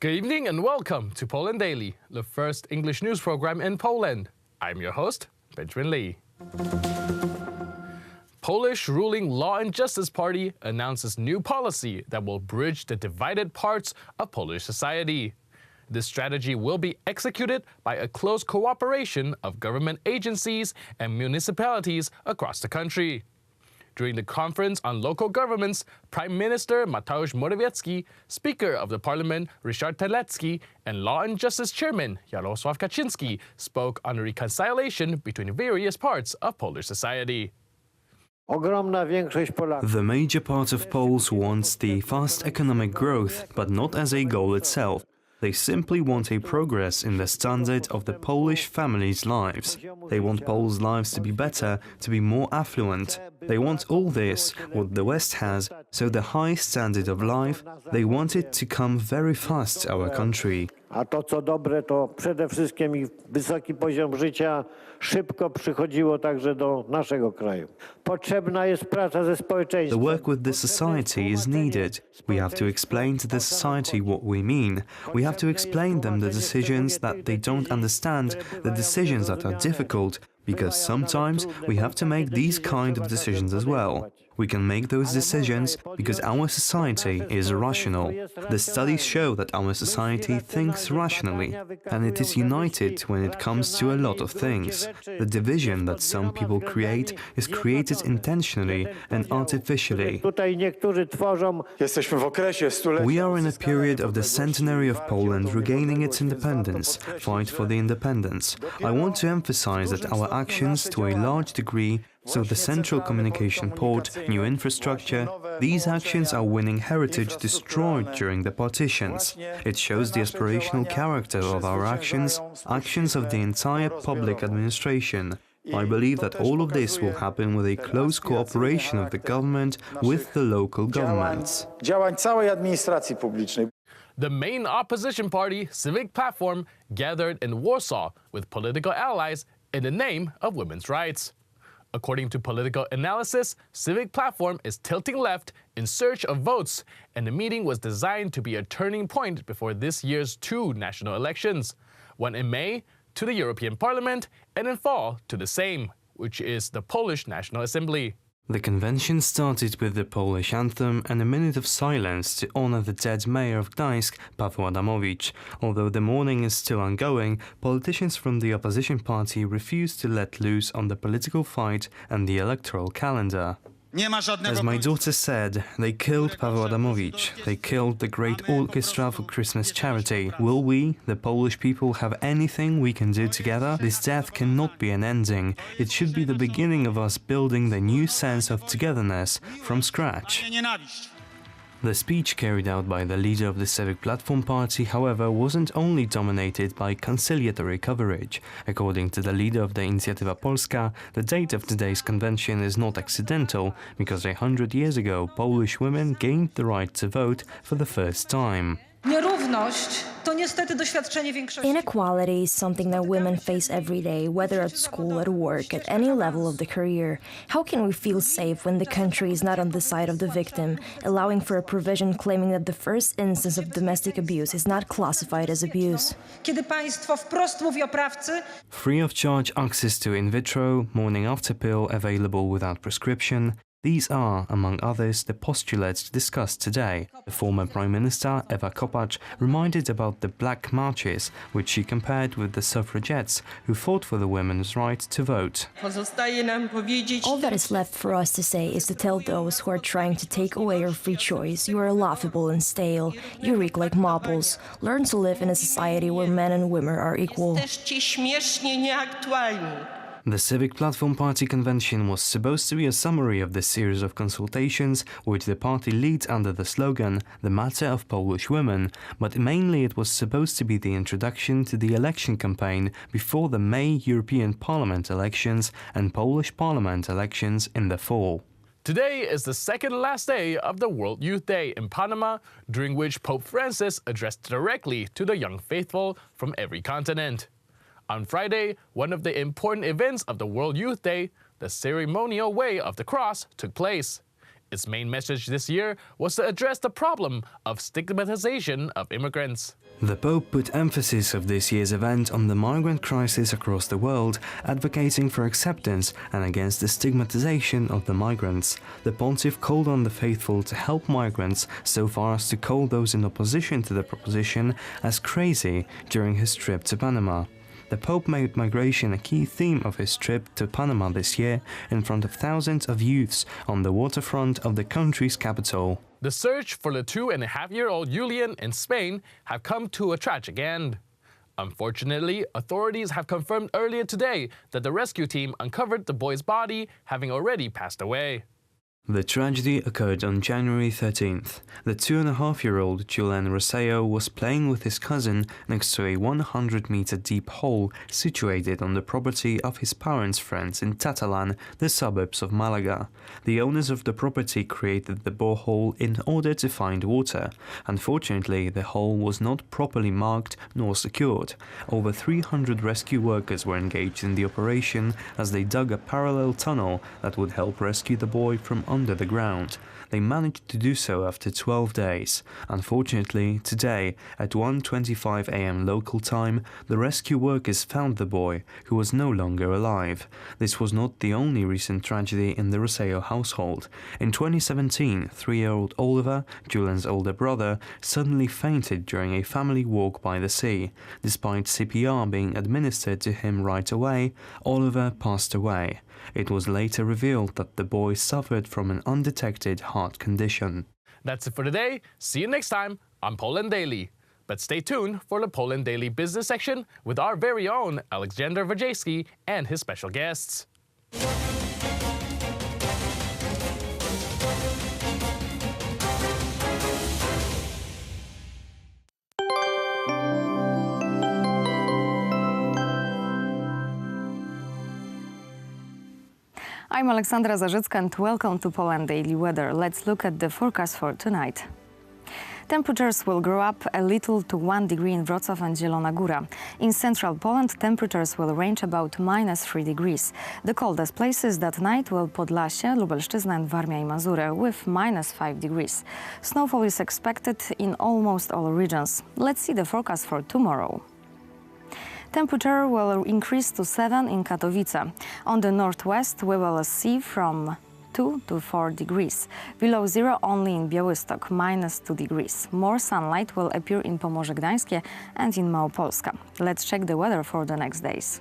Good evening and welcome to Poland Daily, the first English news program in Poland. I'm your host, Benjamin Lee. Polish ruling Law and Justice Party announces new policy that will bridge the divided parts of Polish society. This strategy will be executed by a close cooperation of government agencies and municipalities across the country. During the conference on local governments, Prime Minister Mateusz Morawiecki, Speaker of the Parliament Ryszard Terlecki, and Law and Justice Chairman Jarosław Kaczyński spoke on reconciliation between various parts of Polish society. The major part of Poles wants the fast economic growth, but not as a goal itself. They simply want a progress in the standard of the Polish families' lives. They want Poles' lives to be better, to be more affluent. They want all this, what the West has, so the high standard of life, they want it to come very fast to our country. A to, co dobre, to przede wszystkim i wysoki poziom życia szybko przychodziło także do naszego kraju. Potrzebna jest praca ze społeczeństwem. The work with the society is needed. We have to explain to the society what we mean. We have to explain them the decisions that they don't understand, the decisions that are difficult, because sometimes we have to make these kind of decisions as well. We can make those decisions because our society is rational. The studies show that our society thinks rationally, and it is united when it comes to a lot of things. The division that some people create is created intentionally and artificially. We are in a period of the centenary of Poland regaining its independence, fight for the independence. I want to emphasize that our actions, to a large degree, so the central communication port, new infrastructure, these actions are winning heritage destroyed during the partitions. It shows the aspirational character of our actions, actions of the entire public administration. I believe that all of this will happen with a close cooperation of the government with the local governments. The main opposition party, Civic Platform, gathered in Warsaw with political allies in the name of women's rights. According to political analysis, Civic Platform is tilting left in search of votes, and the meeting was designed to be a turning point before this year's two national elections, one in May to the European Parliament and in fall to the Sejm, which is the Polish National Assembly. The convention started with the Polish anthem and a minute of silence to honor the dead mayor of Gdańsk, Paweł Adamowicz. Although the mourning is still ongoing, politicians from the opposition party refuse to let loose on the political fight and the electoral calendar. As my daughter said, they killed Paweł Adamowicz. They killed the great orchestra for Christmas charity. Will we, the Polish people, have anything we can do together? This death cannot be an ending. It should be the beginning of us building the new sense of togetherness from scratch. The speech carried out by the leader of the Civic Platform party, however, wasn't only dominated by conciliatory coverage. According to the leader of the Inicjatywa Polska, the date of today's convention is not accidental, because 100 years ago Polish women gained the right to vote for the first time. Inequality is something that women face every day, whether at school, at work, at any level of the career. How can we feel safe when the country is not on the side of the victim, allowing for a provision claiming that the first instance of domestic abuse is not classified as abuse? Free of charge access to in vitro, morning after pill available without prescription. These are, among others, the postulates discussed today. The former Prime Minister, Ewa Kopacz, reminded about the black marches, which she compared with the suffragettes who fought for the women's right to vote. All that is left for us to say is to tell those who are trying to take away your free choice, you are laughable and stale, you reek like mopples. Learn to live in a society where men and women are equal. The Civic Platform Party convention was supposed to be a summary of the series of consultations which the party leads under the slogan "The Matter of Polish Women," but mainly it was supposed to be the introduction to the election campaign before the May European Parliament elections and Polish Parliament elections in the fall. Today is the second last day of the World Youth Day in Panama, during which Pope Francis addressed directly to the young faithful from every continent. On Friday, one of the important events of the World Youth Day, the ceremonial Way of the Cross, took place. Its main message this year was to address the problem of stigmatization of immigrants. The Pope put emphasis of this year's event on the migrant crisis across the world, advocating for acceptance and against the stigmatization of the migrants. The pontiff called on the faithful to help migrants so far as to call those in opposition to the proposition as crazy during his trip to Panama. The Pope made migration a key theme of his trip to Panama this year in front of thousands of youths on the waterfront of the country's capital. The search for the 2.5-year-old Julian in Spain have come to a tragic end. Unfortunately, authorities have confirmed earlier today that the rescue team uncovered the boy's body, having already passed away. The tragedy occurred on January 13th. The 2.5-year-old Julian Roseo was playing with his cousin next to a 100-meter deep hole situated on the property of his parents' friends in Catalan, the suburbs of Malaga. The owners of the property created the borehole in order to find water. Unfortunately, the hole was not properly marked nor secured. Over 300 rescue workers were engaged in the operation as they dug a parallel tunnel that would help rescue the boy from under the ground. They managed to do so after 12 days. Unfortunately, today, at 1:25 a.m. local time, the rescue workers found the boy, who was no longer alive. This was not the only recent tragedy in the Roseo household. In 2017, 3-year-old Oliver, Julian's older brother, suddenly fainted during a family walk by the sea. Despite CPR being administered to him right away, Oliver passed away. It was later revealed that the boy suffered from an undetected heart condition. That's it for today. See you next time on Poland Daily. But stay tuned for the Poland Daily business section with our very own Alexander Wojcicki and his special guests. I'm Aleksandra Zarzycka and welcome to Poland Daily Weather. Let's look at the forecast for tonight. Temperatures will go up a little to 1 degree in Wrocław and Zielona Góra. In central Poland, temperatures will range about -3 degrees. The coldest places that night will Podlasie, Lubelszczyzna and Warmia i Mazury with -5 degrees. Snowfall is expected in almost all regions. Let's see the forecast for tomorrow. Temperature will increase to 7 in Katowice. On the northwest, we will see from 2 to 4 degrees. Below zero only in Białystok, -2 degrees. More sunlight will appear in Pomorze Gdańskie and in Małopolska. Let's check the weather for the next days.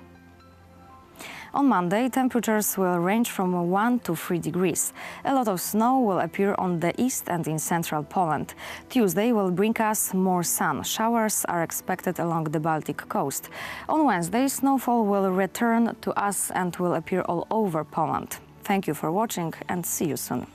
On Monday, temperatures will range from 1 to 3 degrees. A lot of snow will appear on the east and in central Poland. Tuesday will bring us more sun. Showers are expected along the Baltic coast. On Wednesday, snowfall will return to us and will appear all over Poland. Thank you for watching and see you soon.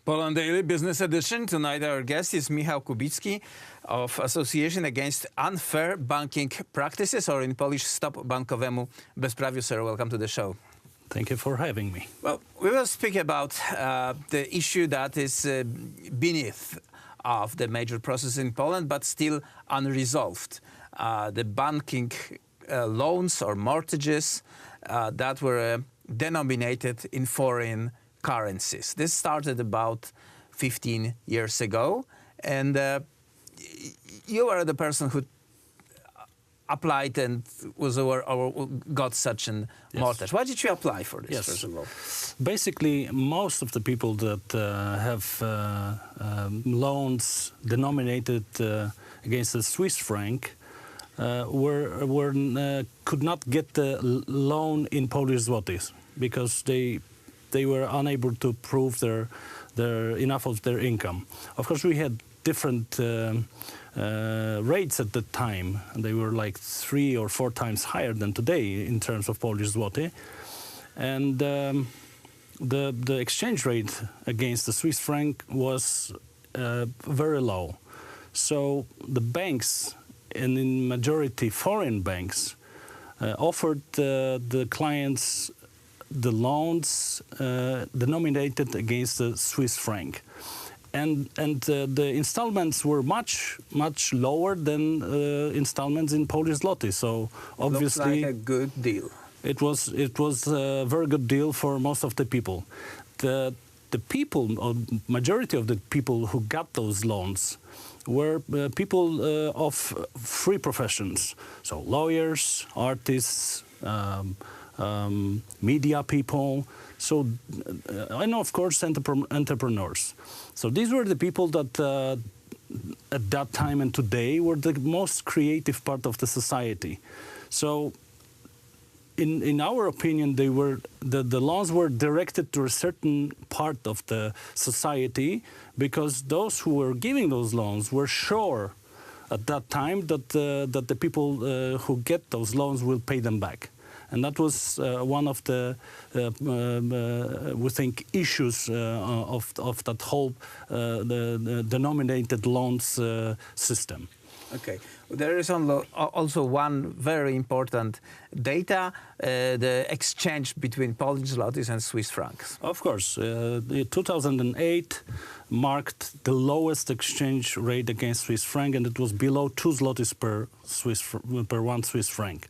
Poland Daily Business Edition. Tonight our guest is Michał Kubicki of Association Against Unfair Banking Practices, or in Polish Stop Bankowemu Bezprawiu. Sir, welcome to the show. Thank you for having me. Well, we will speak about the issue that is beneath of the major process in Poland, but still unresolved. The banking loans or mortgages that were denominated in foreign currencies. This started about 15 years ago, and you are the person who applied and was or got such a mortgage. Why did you apply for this, first of all? Basically, most of the people that have loans denominated against the Swiss franc could not get the loan in Polish zlotys because they were unable to prove their enough of their income. Of course, we had different rates at the time, and they were like 3 or 4 times higher than today in terms of Polish zloty. And the exchange rate against the Swiss franc was very low. So the banks, and in majority foreign banks, offered the clients the loans denominated against the Swiss franc. and the installments were much lower than installments in Polish zloty. So obviously, looks like a good deal. It was a very good deal for most of the people. The people, or majority of the people who got those loans, were people of free professions. So lawyers, artists, media people. So and of course entrepreneurs. So these were the people that at that time and today were the most creative part of the society. So in our opinion, the loans were directed to a certain part of the society, because those who were giving those loans were sure at that time that the people who get those loans will pay them back. And that was one of the, we think, issues of that whole the denominated loans system. Okay. There is also one very important data, the exchange between Polish zlotys and Swiss francs. Of course. 2008 marked the lowest exchange rate against Swiss franc, and it was below 2 zlotys per 1 Swiss franc.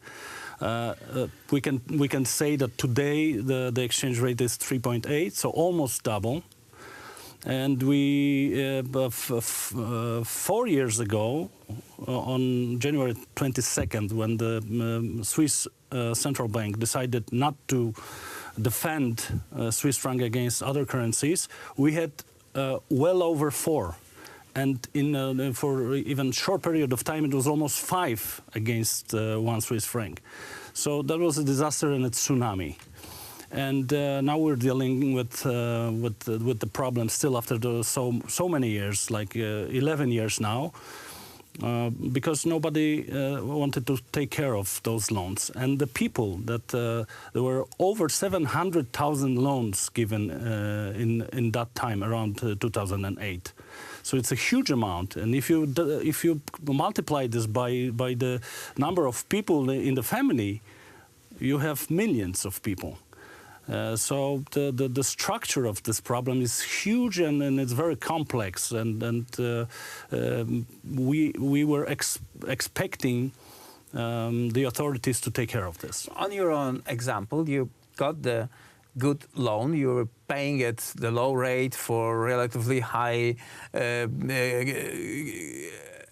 We can say that today the exchange rate is 3.8, so almost double. And we 4 years ago, on January 22nd, when the Swiss central bank decided not to defend Swiss franc against other currencies, we had well over 4. And for even short period of time, it was almost 5 against 1 Swiss franc. So that was a disaster and a tsunami. And now we're dealing with the problem still after so many years, like 11 years now, because nobody wanted to take care of those loans. And the people that there were over 700,000 loans given in that time, around 2008. So it's a huge amount, and if you multiply this by the number of people in the family, you have millions of people. So the structure of this problem is huge, and it's very complex, and we were expecting the authorities to take care of this. On your own example, you got the good loan, you were paying at the low rate for relatively high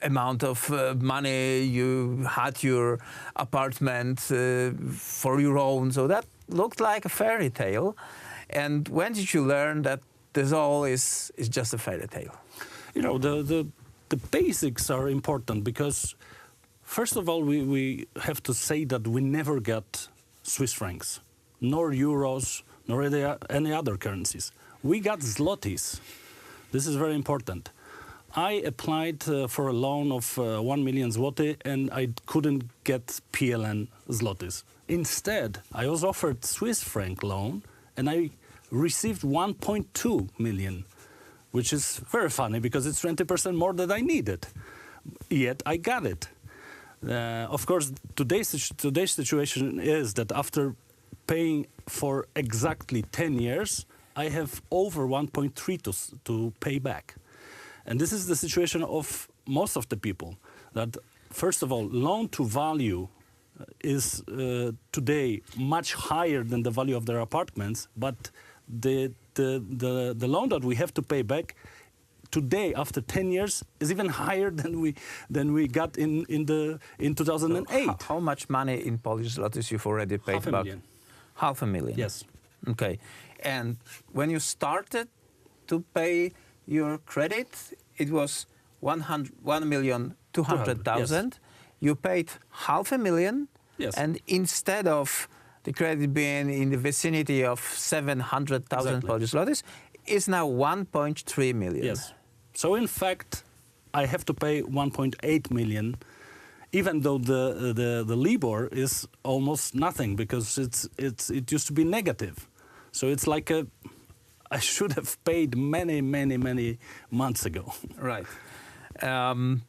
amount of money, you had your apartment for your own, so that looked like a fairy tale. And when did you learn that this all is just a fairy tale? You know, the basics are important, because first of all, we have to say that we never got Swiss francs, nor euros, nor any other currencies. We got zlotys. This is very important. I applied for a loan of 1 million zloty, and I couldn't get PLN zlotys. Instead, I was offered Swiss franc loan, and I received 1.2 million, which is very funny because it's 20% more than I needed. Yet I got it. Of course, today's situation is that after paying for exactly 10 years, I have over 1.3 to pay back. And this is the situation of most of the people, that first of all, loan to value is today much higher than the value of their apartments, but the loan that we have to pay back today, after 10 years, is even higher than we got in 2008. So how much money in Polish zlotys you've already paid back? 500,000. 500,000. Yes. Okay. And when you started to pay your credit, it was 1,200,000. Yes. You paid 500,000. Yes. And instead of the credit being in the vicinity of 700,000 Exactly. Polish zlotys, it's now 1.3 million. Yes. So in fact, I have to pay 1.8 million, even though the LIBOR is almost nothing, because it used to be negative. So it's like I should have paid many months ago. Right. And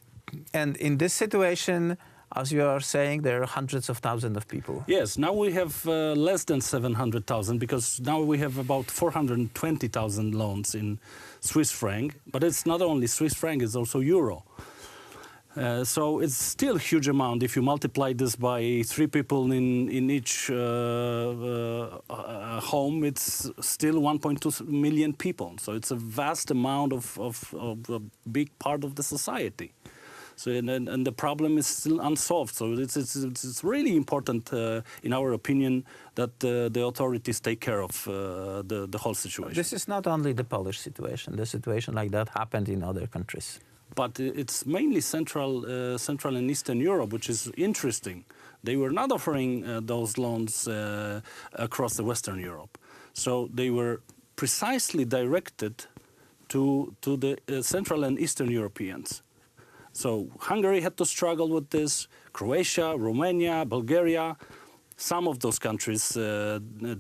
in this situation, as you are saying, there are hundreds of thousands of people. Yes, now we have less than 700,000 because now we have about 420,000 loans in Swiss franc. But it's not only Swiss franc, it's also euro. So it's still a huge amount. If you multiply this by 3 people in each home, it's still 1.2 million people. So it's a vast amount of a big part of the society. So and the problem is still unsolved. So it's really important, in our opinion, that the authorities take care of the whole situation. This is not only the Polish situation. The situation like that happened in other countries. But it's mainly Central and Eastern Europe, which is interesting. They were not offering those loans across the Western Europe. So they were precisely directed to the Central and Eastern Europeans. So Hungary had to struggle with this, Croatia, Romania, Bulgaria. Some of those countries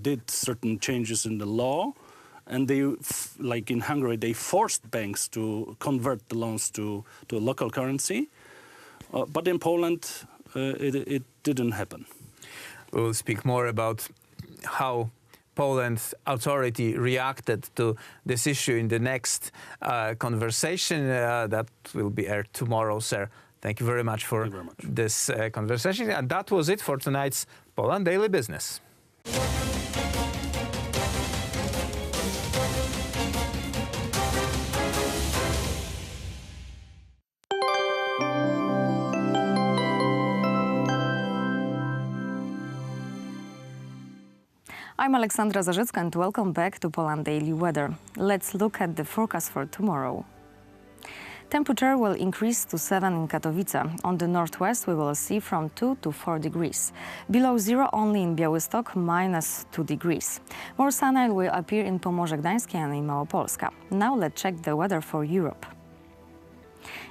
did certain changes in the law. And they, like in Hungary, they forced banks to convert the loans to a local currency. But in Poland, it didn't happen. We'll speak more about how Poland's authority reacted to this issue in the next conversation that will be aired tomorrow, sir. Thank you very much for this conversation. And that was it for tonight's Poland Daily Business. I'm Aleksandra Zarzycka and welcome back to Poland Daily Weather. Let's look at the forecast for tomorrow. Temperature will increase to 7 in Katowice. On the northwest we will see from 2 to 4 degrees. Below zero only in Białystok, -2 degrees. More sunlight will appear in Pomorze Gdańskie and in Małopolska. Now let's check the weather for Europe.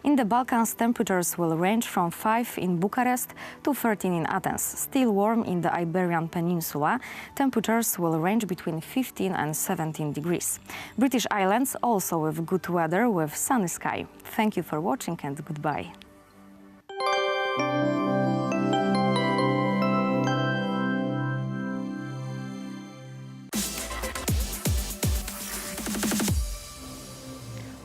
In the Balkans, temperatures will range from 5 in Bucharest to 13 in Athens. Still warm in the Iberian Peninsula, temperatures will range between 15 and 17 degrees. British Islands also with good weather with sunny sky. Thank you for watching and goodbye.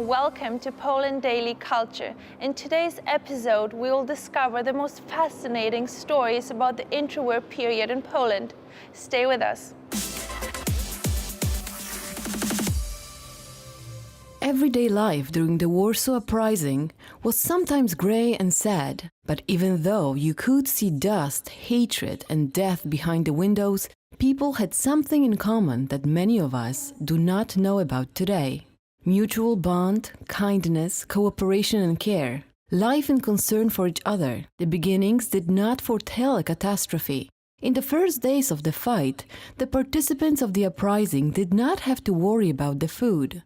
Welcome to Poland Daily Culture. In today's episode, we will discover the most fascinating stories about the interwar period in Poland. Stay with us. Everyday life during the Warsaw Uprising was sometimes grey and sad, but even though you could see dust, hatred, and death behind the windows, people had something in common that many of us do not know about today. Mutual bond, kindness, cooperation and care, life and concern for each other. The beginnings did not foretell a catastrophe. In the first days of the fight, the participants of the uprising did not have to worry about the food.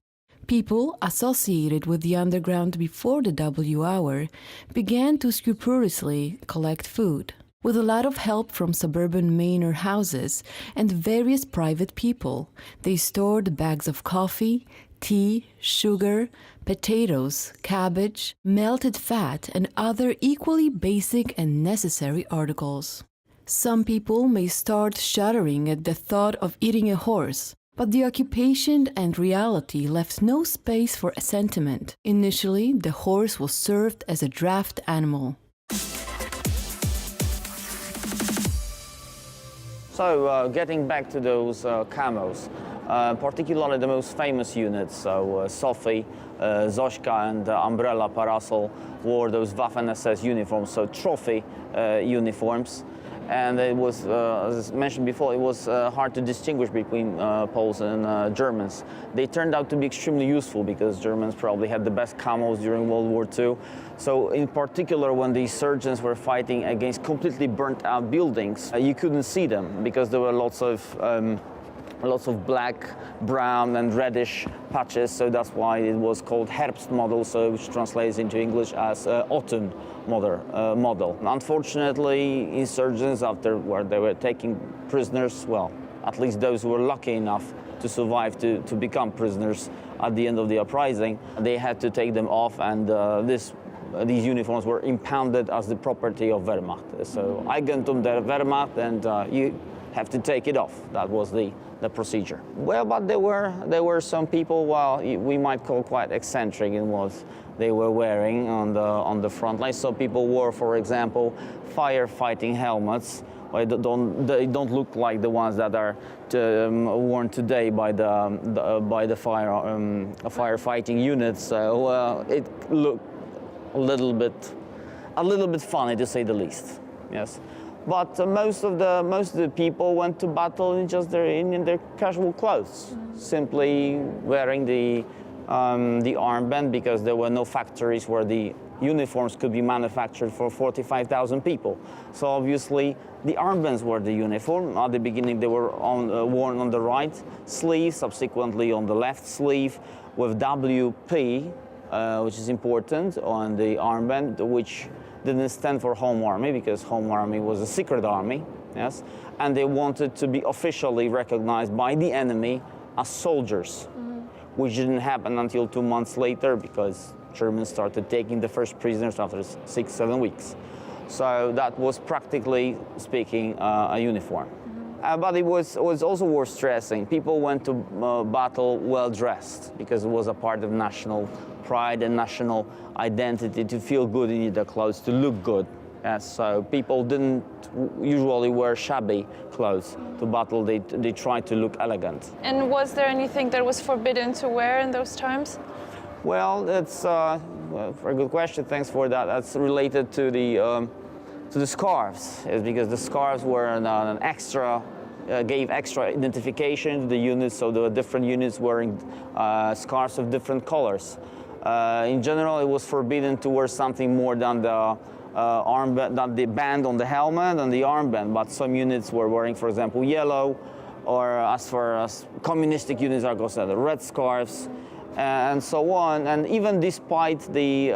People associated with the underground before the W hour began to scrupulously collect food. With a lot of help from suburban manor houses and various private people, they stored bags of coffee, tea, sugar, potatoes, cabbage, melted fat, and other equally basic and necessary articles. Some people may start shuddering at the thought of eating a horse, but the occupation and reality left no space for a sentiment. Initially, the horse was served as a draft animal. So, getting back to those camos, particularly the most famous units, so Sophie, Zośka and Umbrella Parasol wore those Waffen-SS uniforms, so trophy uniforms. And it was, as mentioned before, it was hard to distinguish between Poles and Germans. They turned out to be extremely useful because Germans probably had the best camos during World War II. So in particular, when the insurgents were fighting against completely burnt out buildings, you couldn't see them because there were lots of black, brown and reddish patches, so that's why it was called Herbstmodel, so which translates into English as autumn model. Unfortunately, insurgents, after where they were taking prisoners, well, at least those who were lucky enough to survive to become prisoners at the end of the uprising, they had to take them off, and this these uniforms were impounded as the property of Wehrmacht. So Eigentum der Wehrmacht, and you have to take it off. That was the procedure. Well, but there were some people, well, we might call quite eccentric in what they were wearing on the front line. So people wore, for example, firefighting helmets. They don't look like the ones that are worn today by the firefighting units. So it looked a little bit funny, to say the least. Yes, but most of the people went to battle in just their casual clothes, simply wearing the armband, because there were no factories where the uniforms could be manufactured for 45,000 people. So obviously the armbands were the uniform. At the beginning they were worn on the right sleeve, subsequently on the left sleeve, with WP, which is important, on the armband, which didn't stand for Home Army, because Home Army was a secret army, yes, and they wanted to be officially recognized by the enemy as soldiers, which didn't happen until 2 months later, because Germans started taking the first prisoners after 6-7 weeks. So that was, practically speaking, a uniform. But it was also worth stressing. People went to battle well dressed, because it was a part of national pride and national identity, to feel good in their clothes, to look good. Yes, so people didn't usually wear shabby clothes to battle. They tried to look elegant. And was there anything that was forbidden to wear in those times? Well, that's a very good question. Thanks for that. That's related to the scarves, is because the scarves were an extra, gave extra identification to the units. So there were different units wearing scarves of different colors. In general, it was forbidden to wear something more than the armband, than the band on the helmet and the armband. But some units were wearing, for example, yellow, or as far as communistic units are concerned, red scarves, and so on. And even despite the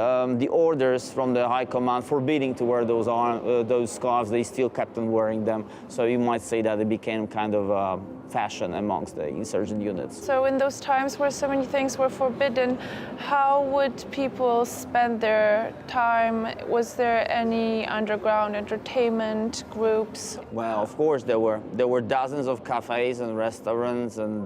orders from the high command forbidding to wear those scarves, they still kept on wearing them. So you might say that it became kind of fashion amongst the insurgent units. So in those times where so many things were forbidden, how would people spend their time? Was there any underground entertainment groups? Well, of course there were dozens of cafes and restaurants, and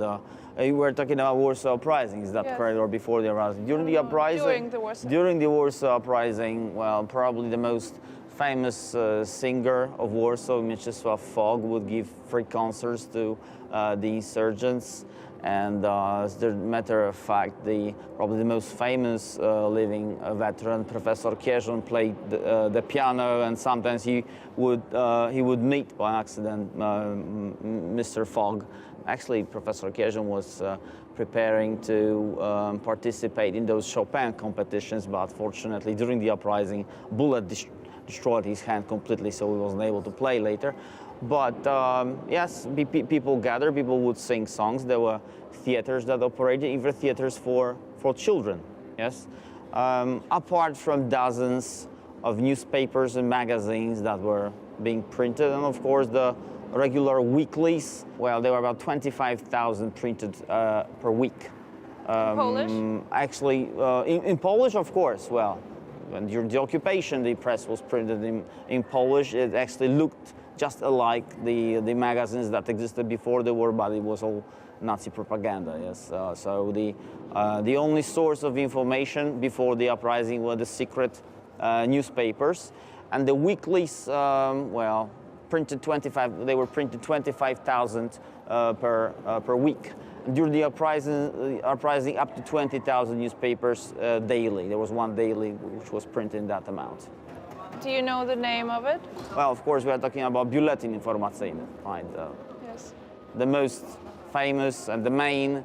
you were talking about Warsaw Uprising, is that correct, or before the uprising? During the uprising? During the Warsaw Uprising, well, probably the most famous singer of Warsaw, Mieczysław Fogg, would give free concerts to the insurgents. And as a matter of fact, probably the most famous living veteran, Professor Kierzon, played the piano, and sometimes he would meet by accident Mr. Fogg. Actually, Professor Kierzon was preparing to participate in those Chopin competitions, but fortunately during the uprising, bullet destroyed his hand completely, so he wasn't able to play later. But yes, people gathered, people would sing songs. There were theaters that operated, even theaters for children, yes. Apart from dozens of newspapers and magazines that were being printed, and of course the regular weeklies. Well, there were about 25,000 printed per week. Polish? Actually, in Polish, of course. Well, when during the occupation, the press was printed in Polish. It actually looked just alike the magazines that existed before the war, but it was all Nazi propaganda. Yes. So the only source of information before the uprising were the secret newspapers, and the weeklies. Well, printed 25. They were printed 25,000 per week. During the uprising, up to 20,000 newspapers daily. There was one daily which was printing that amount. Do you know the name of it? Well, of course, we are talking about Biuletyn Informacyjny, right? Yes. The most famous and the main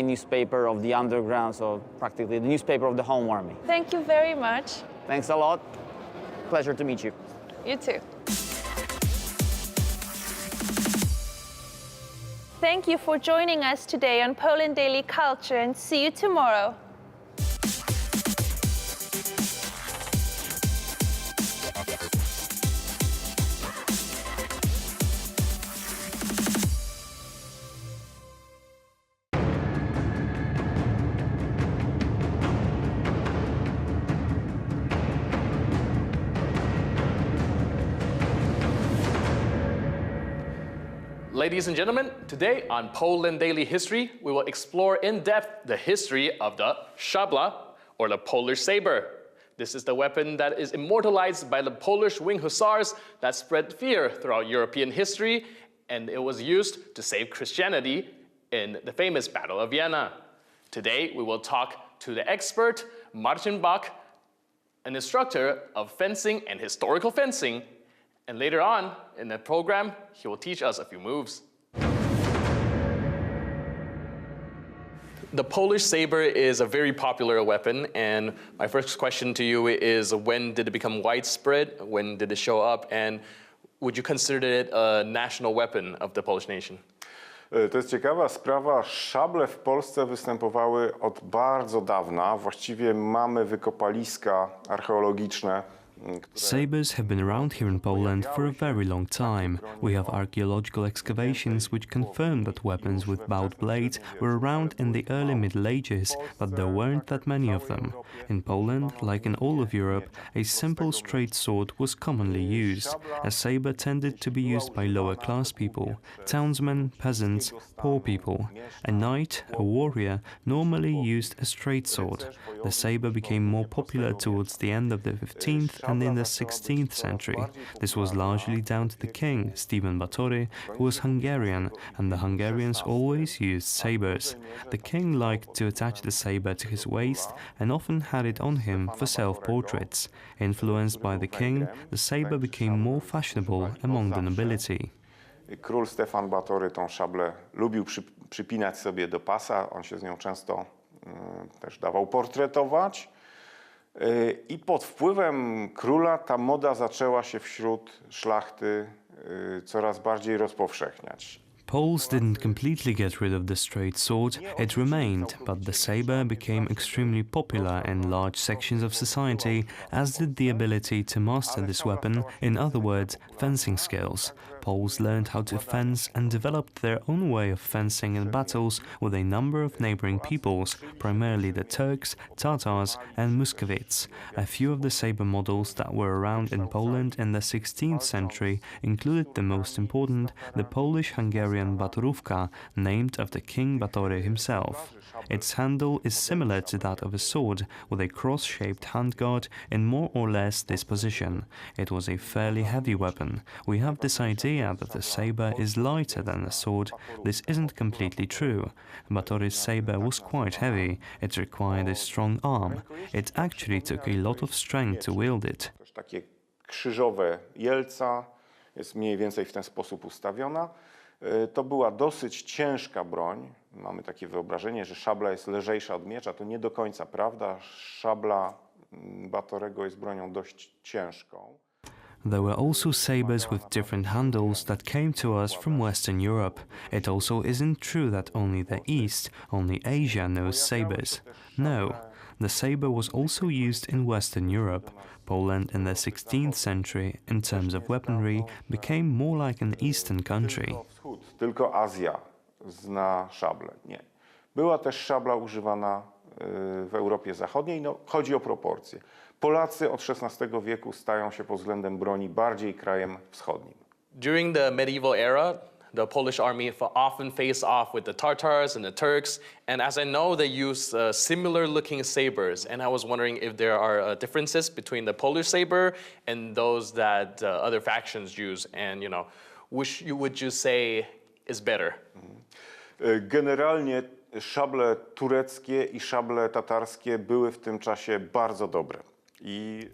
newspaper of the underground, so practically the newspaper of the Home Army. Thank you very much. Thanks a lot. Pleasure to meet you. You too. Thank you for joining us today on Poland Daily Culture, and see you tomorrow. Ladies and gentlemen, today on Poland Daily History, we will explore in depth the history of the szabla, or the Polish saber. This is the weapon that is immortalized by the Polish wing hussars that spread fear throughout European history, and it was used to save Christianity in the famous Battle of Vienna. Today, we will talk to the expert, Marcin Bąk, an instructor of fencing and historical fencing. And later on in the program, he will teach us a few moves. The Polish saber is a very popular weapon, and my first question to you is, when did it become widespread? When did it show up? And would you consider it a national weapon of the Polish nation? To jest ciekawa sprawa. Szable w Polsce występowały od bardzo dawna. Właściwie mamy wykopaliska archeologiczne. Sabers have been around here in Poland for a very long time. We have archaeological excavations which confirm that weapons with bowed blades were around in the early Middle Ages, but there weren't that many of them. In Poland, like in all of Europe, a simple straight sword was commonly used. A saber tended to be used by lower class people, townsmen, peasants, poor people. A knight, a warrior, normally used a straight sword. The saber became more popular towards the end of the 15th and in the 16th century. This was largely down to the king, Stephen Batory, who was Hungarian, and the Hungarians always used sabers. The king liked to attach the saber to his waist and often had it on him for self-portraits. Influenced by the king, the saber became more fashionable among the nobility. Król Stefan Batory tą szablę lubił przypinać sobie do pasa. On się z nią często też dawał portretować. I pod wpływem króla ta moda zaczęła się wśród szlachty coraz bardziej rozpowszechniać. Poles didn't completely get rid of the straight sword, it remained, but the saber became extremely popular in large sections of society, as did the ability to master this weapon, in other words, fencing skills. Poles learned how to fence and developed their own way of fencing in battles with a number of neighboring peoples, primarily the Turks, Tatars and Muscovites. A few of the saber models that were around in Poland in the 16th century included the most important, the Polish-Hungarian Batorówka, named after King Batory himself. Its handle is similar to that of a sword, with a cross-shaped handguard in more or less this position. It was a fairly heavy weapon. We have this idea that the saber is lighter than a sword. This isn't completely true. Batory's saber was quite heavy. It required a strong arm. It actually took a lot of strength to wield it. Takie krzyżowe jelca jest mniej więcej w ten sposób ustawiona. To była dosyć ciężka broń. Mamy takie wyobrażenie, że szabla jest lżejsza od miecza. To nie do końca prawda. Szabla Batorego jest bronią dość ciężką. There were also sabers with different handles that came to us from Western Europe. It also isn't true that only the East, only Asia knows sabers. No, the saber was also used in Western Europe. Poland in the 16th century, in terms of weaponry, became more like an Eastern country. Tylko Azja zna szablę. Nie. Była też szabla używana w Europie Zachodniej. No, chodzi o proporcje. Polacy od XVI wieku stają się pod względem broni bardziej krajem wschodnim. During the medieval era, the Polish army often faced off with the Tatars and the Turks, and as I know, they use similar-looking sabers. And I was wondering if there are differences between the Polish saber and those that other factions use, and which would you say is better? Generalnie szable tureckie i szable tatarskie były w tym czasie bardzo dobre.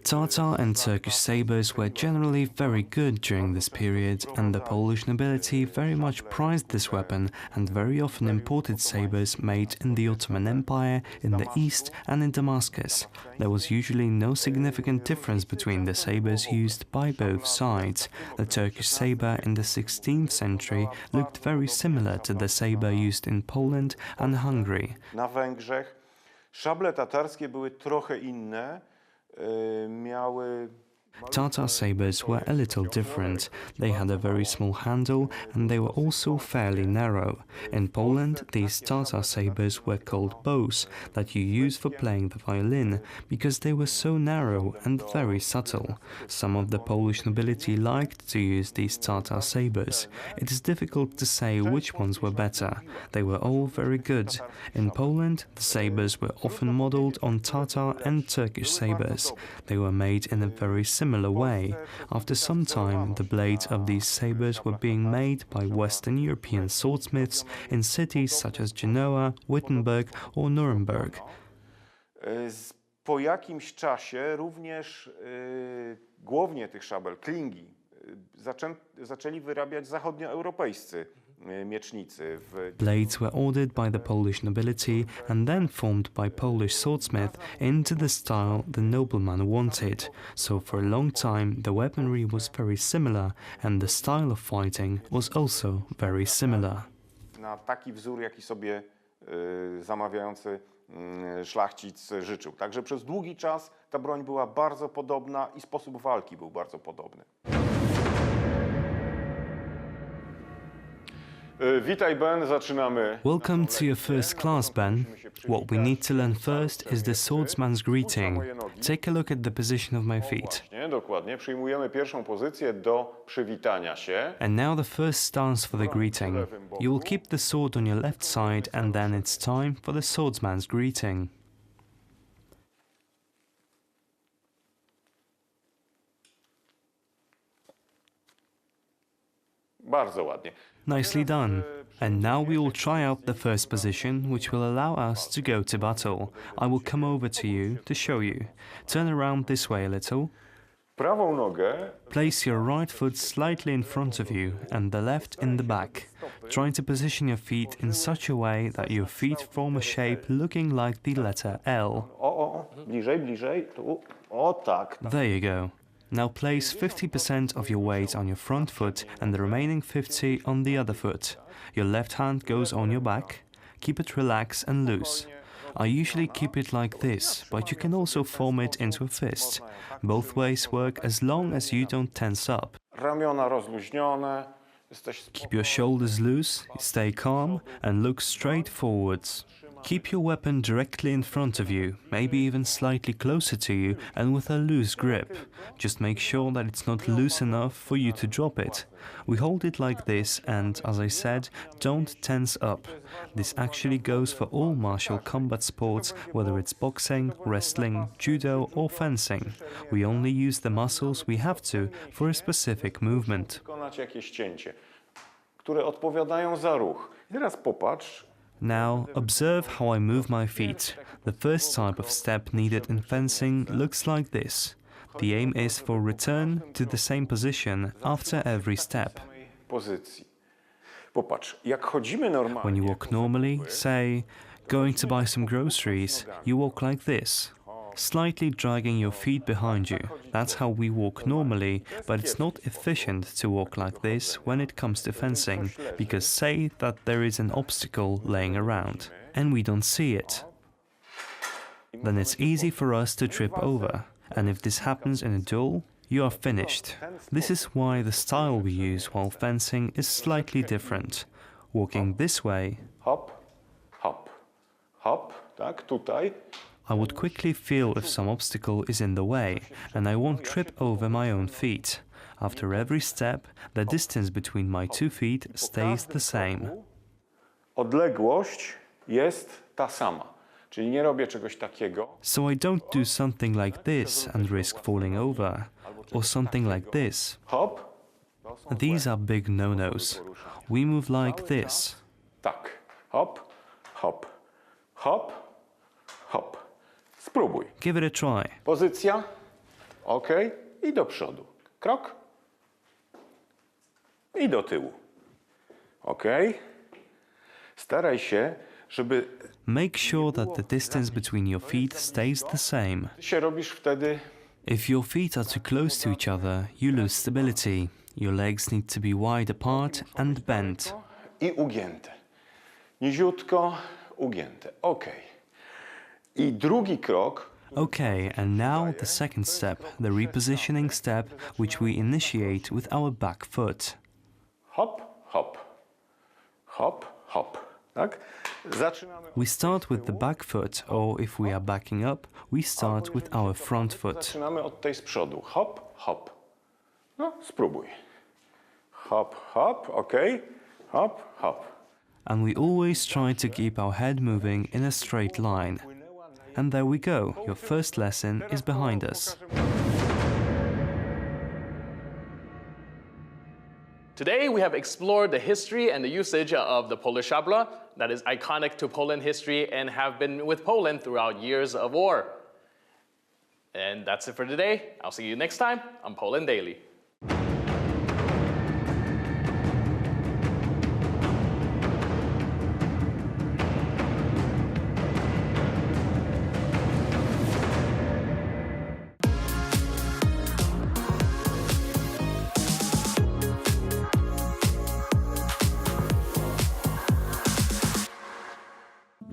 Tatar and Turkish sabers were generally very good during this period, and the Polish nobility very much prized this weapon and very often imported sabers made in the Ottoman Empire, in the East and in Damascus. There was usually no significant difference between the sabers used by both sides. The Turkish saber in the 16th century looked very similar to the saber used in Poland and Hungary. Na Węgrzech szable tatarskie były trochę inne. Miały Tartar sabers were a little different. They had a very small handle and they were also fairly narrow. In Poland, these Tartar sabers were called bows that you use for playing the violin because they were so narrow and very subtle. Some of the Polish nobility liked to use these Tartar sabers. It is difficult to say which ones were better. They were all very good. In Poland, the sabers were often modeled on Tartar and Turkish sabers. They were made in a very similar way. After some time, the blades of these sabers were being made by Western European swordsmiths in cities such as Genoa, Wittenberg or Nuremberg. Po jakimś czasie również głownie tych szabel, klingi, zaczęli wyrabiać zachodnioeuropejscy miecznicy. Blades were ordered by the Polish nobility and then formed by Polish swordsmith into the style the nobleman wanted. So for a long time the weaponry was very similar and the style of fighting was also very similar. Na taki wzór, jaki sobie zamawiający szlachcic życzył. Także przez długi czas ta broń była bardzo podobna i sposób walki był bardzo podobny. Witaj, Ben, zaczynamy. Welcome to your first class, Ben. What we need to learn first is the swordsman's greeting. Take a look at the position of my feet. Dokładnie, przyjmujemy pierwszą pozycję do przywitania się. And now the first stance for the greeting. You will keep the sword on your left side and then it's time for the swordsman's greeting. Bardzo ładnie. Nicely done. And now we will try out the first position, which will allow us to go to battle. I will come over to you to show you. Turn around this way a little. Prawą nogę. Place your right foot slightly in front of you and the left in the back. Try to position your feet in such a way that your feet form a shape looking like the letter L. Bliżej, bliżej, tu. O tak. There you go. Now place 50% of your weight on your front foot and the remaining 50% on the other foot. Your left hand goes on your back. Keep it relaxed and loose. I usually keep it like this, but you can also form it into a fist. Both ways work as long as you don't tense up. Ramiona rozluźnione. Keep your shoulders loose, stay calm and look straight forwards. Keep your weapon directly in front of you, maybe even slightly closer to you and with a loose grip. Just make sure that it's not loose enough for you to drop it. We hold it like this and, as I said, don't tense up. This actually goes for all martial combat sports, whether it's boxing, wrestling, judo or fencing. We only use the muscles we have to for a specific movement. Wykonać jakieś cięcie, które odpowiadają za ruch. Teraz popatrz. Now, observe how I move my feet. The first type of step needed in fencing looks like this. The aim is for return to the same position after every step. Popatrz, jak chodzimy normalnie. When you walk normally, say, going to buy some groceries, you walk like this, slightly dragging your feet behind you. That's how we walk normally, but it's not efficient to walk like this when it comes to fencing, because say that there is an obstacle laying around, and we don't see it. Then it's easy for us to trip over, and if this happens in a duel, you are finished. This is why the style we use while fencing is slightly different. Walking this way, hop, hop, hop, tak, tutaj. I would quickly feel if some obstacle is in the way, and I won't trip over my own feet. After every step, the distance between my 2 feet stays the same. Odległość jest ta sama. Czyli nie robię czegoś takiego. So I don't do something like this and risk falling over, or something like this. Hop. These are big no-nos. We move like this. Tak. Hop, hop, hop, hop. Spróbuj. Give it a try. Pozycja. OK. I do przodu. Krok. I do tyłu. OK. Staraj się, żeby... Make sure that the distance between your feet stays the same. Się robisz wtedy... If your feet are too close to each other, you lose stability. Your legs need to be wide apart and bent. I ugięte. Niziutko ugięte. OK. I drugi krok. Okay, and now the second step, the repositioning step, which we initiate with our back foot. Hop, hop, hop, hop. Tak? We start with the back foot, or if we are backing up, we start with our front foot. Zaczynamy od tej z przodu. Hop, hop. No, spróbuj. Hop, hop, okay. Hop, hop. And we always try to keep our head moving in a straight line. And there we go, your first lesson is behind us. Today we have explored the history and the usage of the Polish szabla that is iconic to Poland history and have been with Poland throughout years of war. And that's it for today. I'll see you next time on Poland Daily.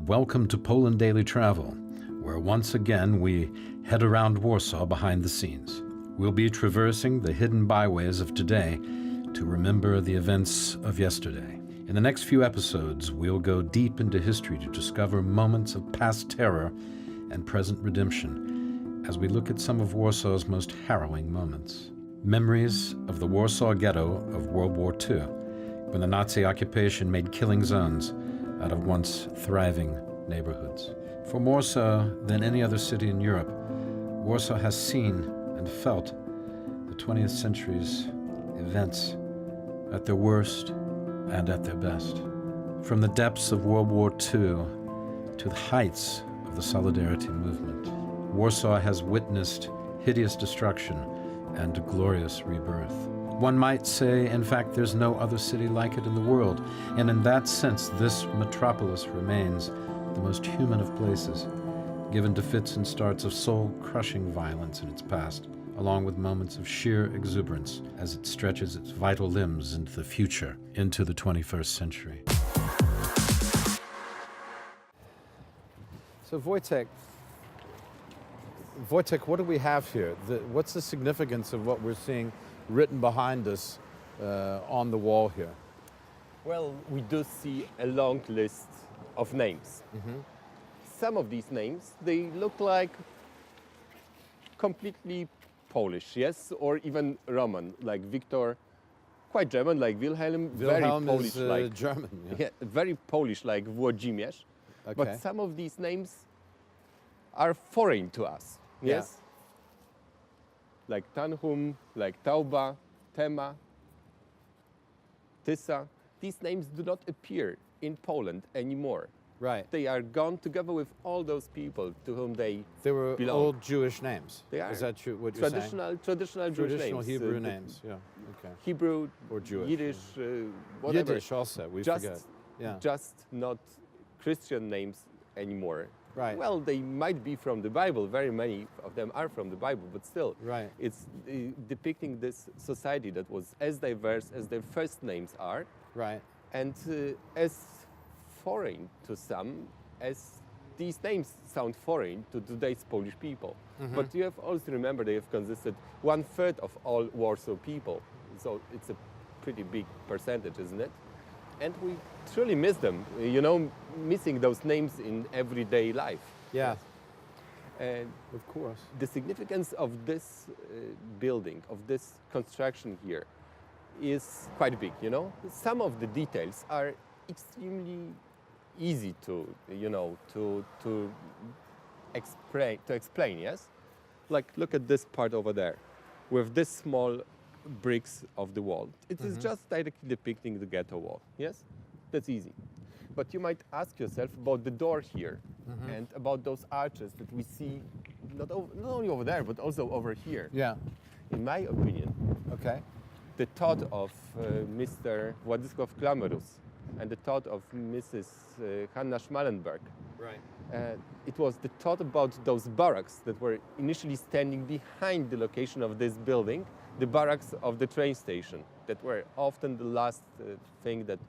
Welcome to Poland Daily Travel, where once again we head around Warsaw behind the scenes. We'll be traversing the hidden byways of today to remember the events of yesterday. In the next few episodes, we'll go deep into history to discover moments of past terror and present redemption as we look at some of Warsaw's most harrowing moments. Memories of the Warsaw Ghetto of World War II, when the Nazi occupation made killing zones out of once thriving neighborhoods. For more so than any other city in Europe, Warsaw has seen and felt the 20th century's events at their worst and at their best. From the depths of World War II to the heights of the Solidarity movement, Warsaw has witnessed hideous destruction and glorious rebirth. One might say, in fact, there's no other city like it in the world, and in that sense, this metropolis remains the most human of places, given to fits and starts of soul-crushing violence in its past, along with moments of sheer exuberance as it stretches its vital limbs into the future, into the 21st century. So Wojtek, what do we have here? What's the significance of what we're seeing written behind us on the wall here? Well, we do see a long list of names. Mm-hmm. Some of these names, they look like completely Polish, yes, or even Roman, like Victor, quite German, like Wilhelm, very Polish, like German. Yeah, very Polish, like Włodzimierz. Okay. But some of these names are foreign to us, yes. Like Tanhum, like Tauba, Tema, Tysa. These names do not appear in Poland anymore. Right. They are gone together with all those people to whom they were belong. Old Jewish names. They are. Is that true? What you're saying? Traditional Jewish names. Traditional Hebrew names. Yeah. Okay. Hebrew or Jewish. Yiddish, whatever. Yiddish also. We forget. Yeah. Just not Christian names anymore. Right. Well, they might be from the Bible. Very many of them are from the Bible, but still, right. It's depicting this society that was as diverse as their first names are, right, and as foreign to some as these names sound foreign to today's Polish people. Mm-hmm. But you have also remember they have consisted 1/3 of all Warsaw people, so it's a pretty big percentage, isn't it? And we truly miss them, you know, missing those names in everyday life. Yeah. And of course, the significance of this building, of this construction here, is quite big, you know. Some of the details are extremely easy to, you know, to explain, yes? Like, look at this part over there, with this small bricks of the wall. It is just directly depicting the ghetto wall, yes? That's easy. But you might ask yourself about the door here and about those arches that we see not only over there, but also over here. Yeah. In my opinion, the thought of Mr. Władysław Klammerus and the thought of Mrs. Hanna Schmallenberg. Right. It was the thought about those barracks that were initially standing behind the location of this building, the barracks of the train station, that were often the last thing that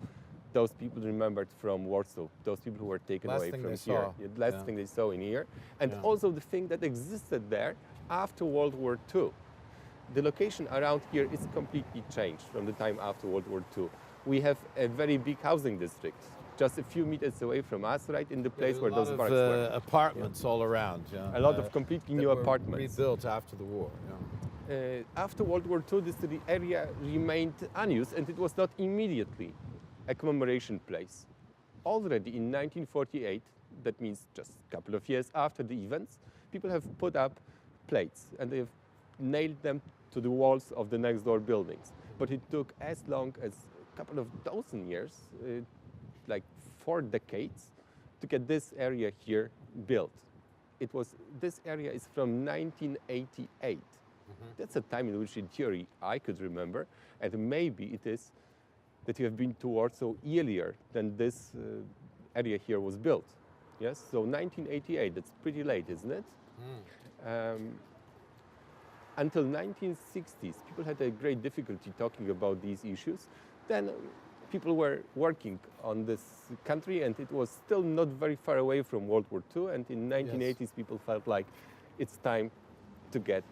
those people remembered from Warsaw, those people who were taken away from here. The last thing they saw in here. And also the thing that existed there after World War II. The location around here is completely changed from the time after World War II. We have a very big housing district, just a few meters away from us, right in the place where those barracks were. Apartments all around. A lot of completely new apartments. Rebuilt after the war. After World War II, this area remained unused, and it was not immediately a commemoration place. Already in 1948, that means just a couple of years after the events, people have put up plates, and they have nailed them to the walls of the next door buildings. But it took as long as a couple of dozen years, like 4 decades, to get this area here built. This area is from 1988. That's a time in which, in theory, I could remember, and maybe it is that you have been to Warsaw earlier than this area here was built. Yes, so 1988, that's pretty late, isn't it? Until 1960s, people had a great difficulty talking about these issues. Then people were working on this country, and it was still not very far away from World War II. And in 1980s, people felt like it's time to get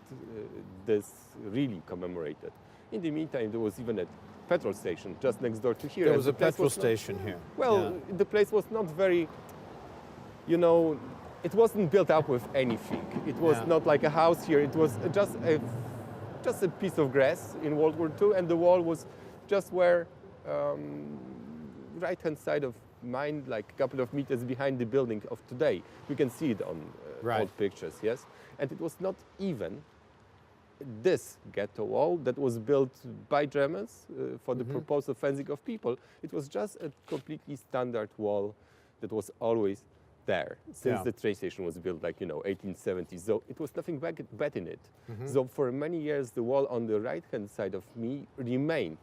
this really commemorated. In the meantime, there was even a petrol station just next door to here. There was a petrol station here. Well, the place was not very, it wasn't built up with anything. It was not like a house here. It was just a piece of grass in World War II, and the wall was just where right-hand side of mine, like a couple of meters behind the building of today. You can see it on old pictures, yes? And it was not even this ghetto wall that was built by Germans for the purpose of fencing of people. It was just a completely standard wall that was always there since the train station was built, like, 1870s. So it was nothing bad in it. So for many years, the wall on the right-hand side of me remained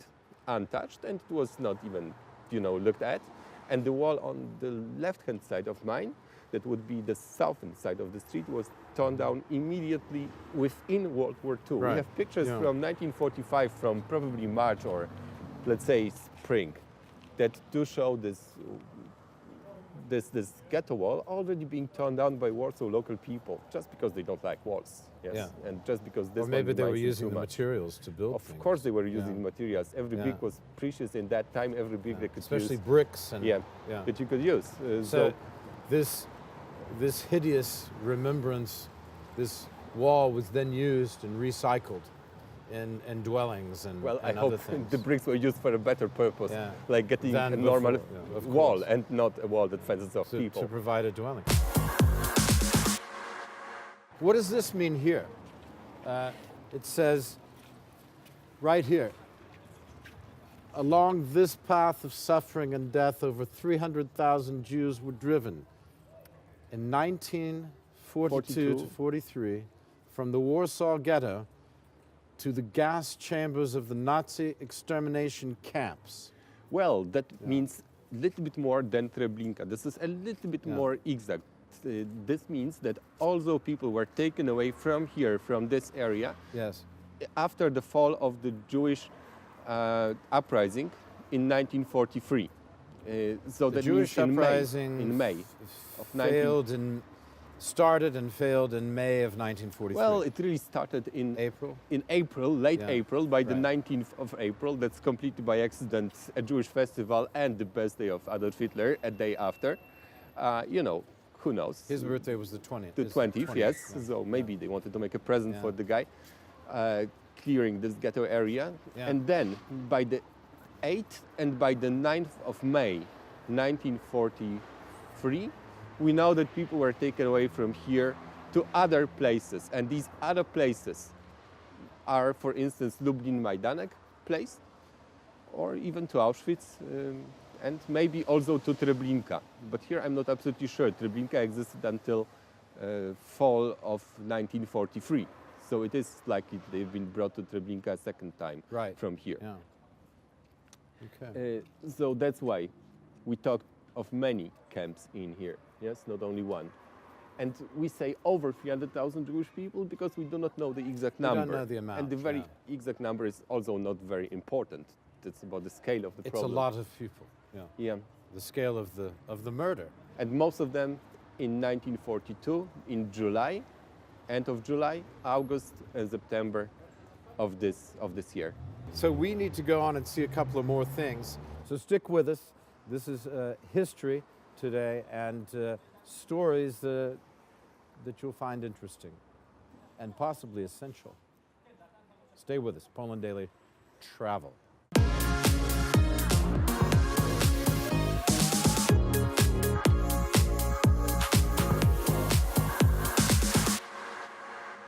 untouched, and it was not even, looked at. And the wall on the left-hand side of mine, that would be the southern side of the street, was torn down immediately within World War II. We have pictures from 1945, from probably March or, let's say, spring, that do show this ghetto wall already being torn down by Warsaw local people, just because they don't like walls. Yes, and just because this. Or maybe they were using the materials to build. Of course, they were using materials. Every brick was precious in that time. Every brick they could especially use. bricks and that you could use. So this hideous remembrance, this wall was then used and recycled in dwellings and I other hope things. the bricks were used for a better purpose, like getting a normal wall and not a wall that fences off people. To provide a dwelling. What does this mean here? It says right here, along this path of suffering and death, over 300,000 Jews were driven in 1942 to 43 from the Warsaw Ghetto to the gas chambers of the Nazi extermination camps. Well, that means a little bit more than Treblinka. This is a little bit more exact. This means that although people were taken away from here, from this area, after the fall of the Jewish uprising in 1943. So the that Jewish means uprising in May of started and failed in May of 1943. Well, it really started in April. In April, late April, by the 19th of April. That's completely by accident a Jewish festival and the birthday of Adolf Hitler a day after. Who knows? His birthday was the 20th. The 20th, yes. Right. So maybe they wanted to make a present for the guy, clearing this ghetto area. And then by the 8th and by the 9th of May, 1943, we know that people were taken away from here to other places. And these other places are, for instance, Lublin Majdanek place, or even to Auschwitz, and maybe also to Treblinka. But here I'm not absolutely sure. Treblinka existed until fall of 1943. So it is likely they've been brought to Treblinka a second time from here. So that's why we talked of many camps in here, yes, not only one. And we say over 300,000 Jewish people because we do not know the exact number. We don't know the amount. And the very exact number is also not very important It's about the scale of the It's problem. a lot of people. Yeah. Yeah. The scale of the murder. And most of them in 1942, in July, end of July, August, and September of this year. So we need to go on and see a couple of more things. So stick with us. This is history today and stories that you'll find interesting and possibly essential. Stay with us. Poland Daily Travel.